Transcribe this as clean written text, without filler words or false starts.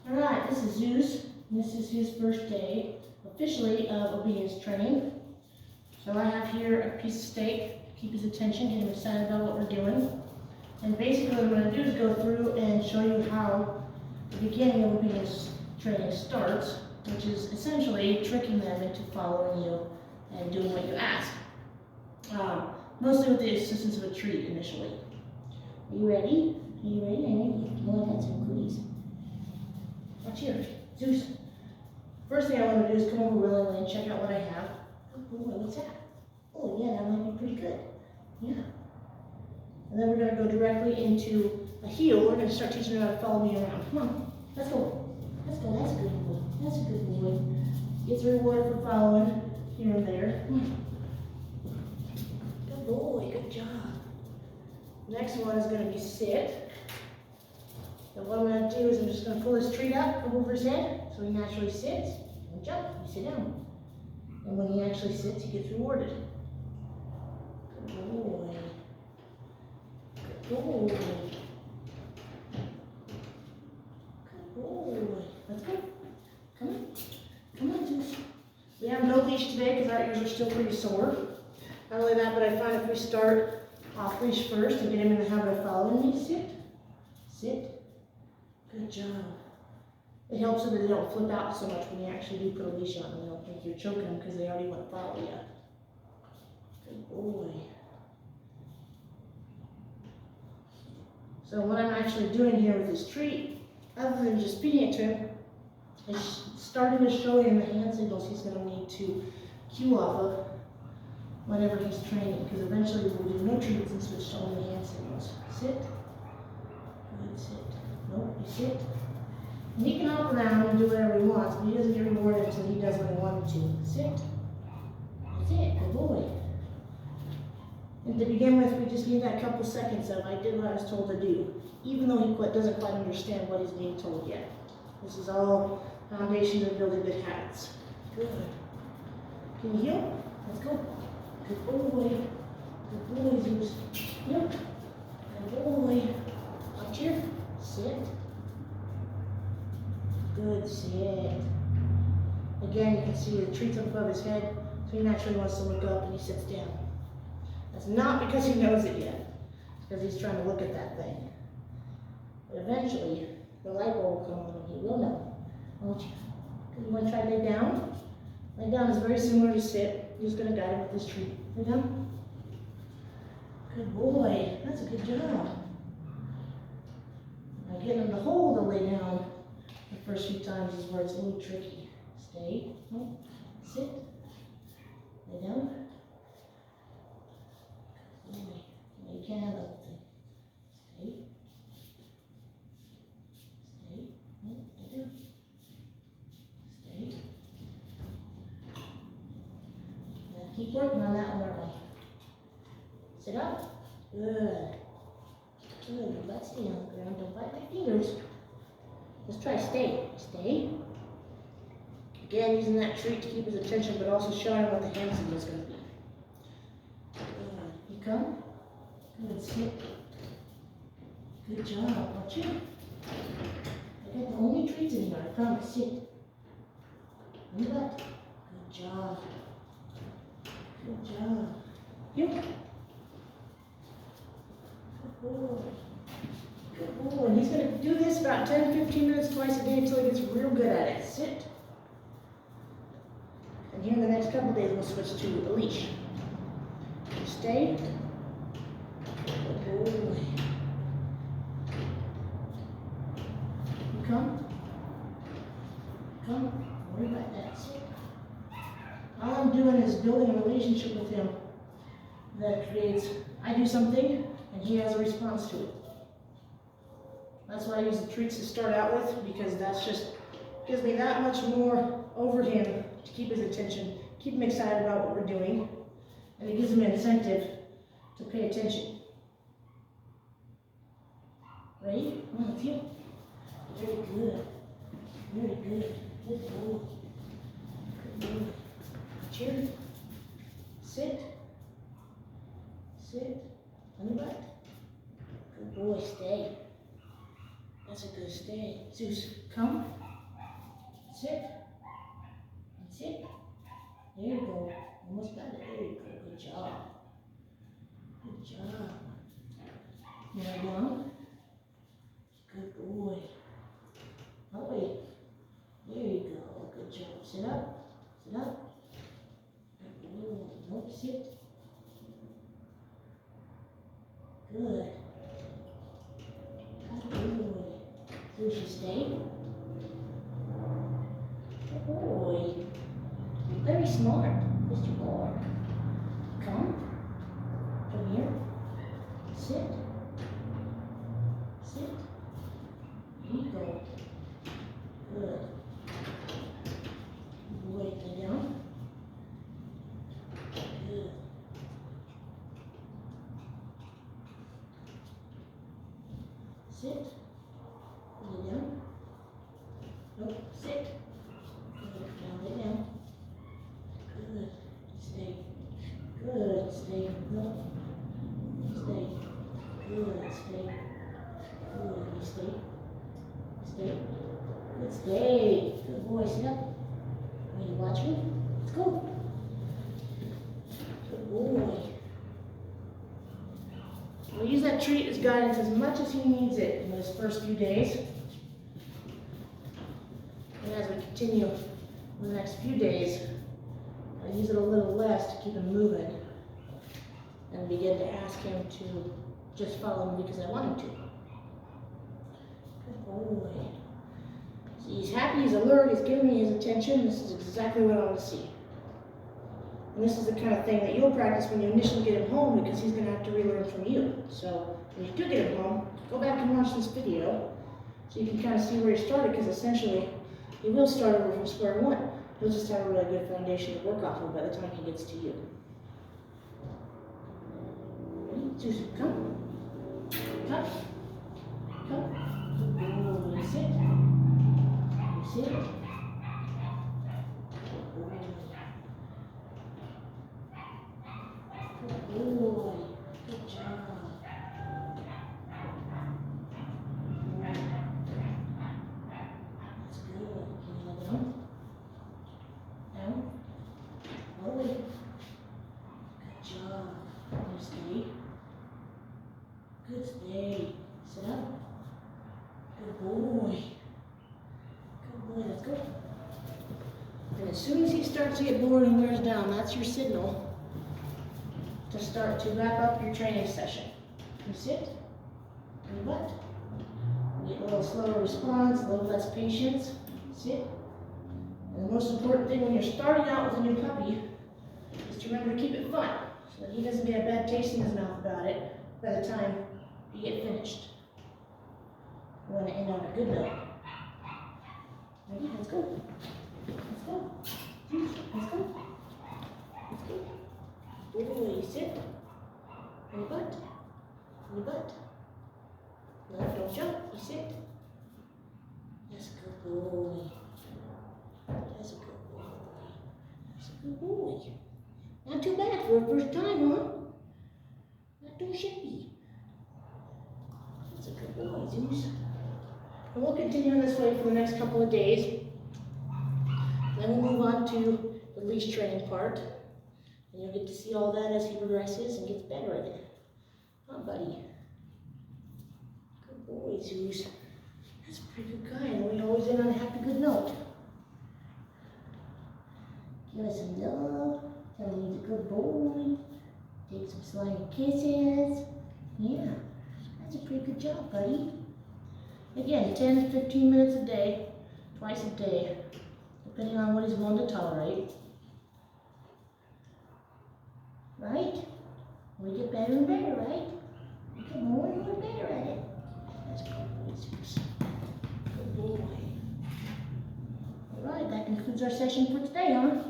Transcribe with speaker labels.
Speaker 1: Alright, this is Zues. This is his first day, officially, of obedience training. So I have here a piece of steak to keep his attention, get him excited about what we're doing. And basically what I'm going to do is go through and show you how the beginning of obedience training starts, which is essentially tricking them into following you and doing what you ask. Mostly with the assistance of a treat initially. Are you ready? Are you ready? I'm ready. Oh, I got some goodies. Watch here. Zeus. First thing I want to do is come over willingly and check out what I have. Oh, what's that? Oh, yeah, that might be pretty good. Yeah. And then we're going to go directly into a heel. We're going to start teaching her how to follow me around. Come on. Let's go. Let's go. That's a good boy. That's a good boy. Gets rewarded for following here and there. Come on. Good boy. Good job. Next one is going to be sit. And what I'm going to do is I'm just going to pull his treat up over his head so he naturally sits and jump. You sit down. And when he actually sits, he gets rewarded. Good boy. Good boy. Good boy. Let's go. Come on. Come on, Zeus. We have no leash today because our ears are still pretty sore. Not only that, but I find if we start off leash first and get him in the habit of following me, sit. Sit. Good job. It helps so that they don't flip out so much when you actually do put a leash on them. They don't think you're choking them because they already want to follow you. Good boy. So what I'm actually doing here with this treat, other than just feeding it to him, is starting to show him the hand signals he's going to need to cue off of whenever he's training, because eventually we'll do no treats and switch to only hand signals. Sit. Good, sit. Nope, you sit. And he can hop around and do whatever he wants, but he doesn't get rewarded until he does what he wanted to. Sit. That's it. Good boy. And to begin with, we just need that couple seconds of I did what I was told to do, even though he doesn't quite understand what he's being told yet. This is all foundation of building good habits. Good. Can you heel? Let's go. Good boy. Good boy, Zeus. Yep. Good boy. Watch here. Sit. Good, sit. Again, you can see the treats up above his head, so he naturally wants to look up and he sits down. That's not because he knows it yet. It's because he's trying to look at that thing. But eventually, the light bulb will come on and he will know. Won't you? You want to try lay down? Lay down is very similar to sit. You're just going to guide him with this treat. Lay down. Good boy. That's a good job. Now getting him to hold the lay down the first few times is where it's a little tricky. Stay. No. Sit. Lay down. Good boy. No, you can't have that whole thing. Stay. Stay. No, lay down. Stay. Now keep working on that one, Earl. Sit up. Good. Good. Your butt stay on the ground. Don't bite my fingers. Let's try stay. Stay. Again, using that treat to keep his attention, but also showing him what the hand signal is going to be. Good. You come. Good. Sit. Good job. Watch it. I got the only treats in here. I promise. Sit. On your butt. Good job. Good job. Yep. Good boy. Good boy. And he's going to do this about 10-15 minutes twice a day until he gets real good at it. Sit. And here in the next couple of days, we'll switch to a leash. Stay. Good boy. You come. Come. Don't worry about that. Sit. All I'm doing is building a relationship with him that creates, I do something, and he has a response to it. That's why I use the treats to start out with, because that's just, gives me that much more over him to keep his attention, keep him excited about what we're doing, and it gives him an incentive to pay attention. Ready? Come on, let's go. Very good. Very good. Good boy. Good boy. Cheer. Sit. Sit. On the butt. Good boy, stay. That's a good stay. Zeus, Come. Sit. Sit. There you go. Almost got it. There you go. Good job. Good job. Lie down. Good boy. Oh, wait. There you go. Good job. Sit up. Sit up. Good boy. Nope, sit. Good. Good boy. Zues, you stay. Good boy. You're very smart. Yes, you are. Come. Come here. Sit. Sit. There you go. Good. Good boy. Lay down. Good. Sit. Lay down. Nope. Sit. Good. Now lay down. Good. Stay. Good. Stay. No. Stay. Good. Stay. Good. You stay. Stay. Good. Stay. Good boy. Sit up. Are you watching? Let's go. Good boy. We'll use that treat as guidance as much as he needs it in those first few days. And as we continue in the next few days, I'll use it a little less to keep him moving and begin to ask him to just follow me because I want him to. Good boy. See, he's happy, he's alert, he's giving me his attention. This is exactly what I want to see. And this is the kind of thing that you'll practice when you initially get him home because he's going to have to relearn from you. So when you do get him home, go back and watch this video so you can kind of see where he started, because essentially he will start over from square one. He'll just have a really good foundation to work off of by the time he gets to you. Ready? Zues, come. Come. Come. Good boy. Sit. Sit. Good boy. Good job. That's good. Can you lay down? Down. All the way. Good job. Now stay. Good stay. Sit up. Good boy. Good boy. Let's go. And as soon as he starts to get bored and wears down, that's your signal to start to wrap up your training session. You sit, on your butt. Get a little slower response, a little less patience. Sit. And the most important thing when you're starting out with a new puppy is to remember to keep it fun so that he doesn't get a bad taste in his mouth about it by the time you get finished. We want to end on a good note. Ready? Let's go. Let's go. Let's go. Let's go. Boy, sit. On your butt. On your butt. No, don't jump. You sit. That's a good boy. That's a good boy. That's a good boy. Not too bad for a first time, huh? Not too shabby. That's a good boy, Zues. And we'll continue in this way for the next couple of days. Then we'll move on to the leash training part. And you'll get to see all that as he progresses and gets better at it. Huh, buddy? Good boy, Zues. That's a pretty good guy, and we always end on a happy good note. Give us some love. Tell him he's a good boy. Take some slimy kisses. Yeah, that's a pretty good job, buddy. Again, 10 to 15 minutes a day, twice a day, depending on what he's willing to tolerate. Right? We get better and better, right? We get more and more better at it. That's a good boy, Zues. Good boy. All right, that concludes our session for today, huh?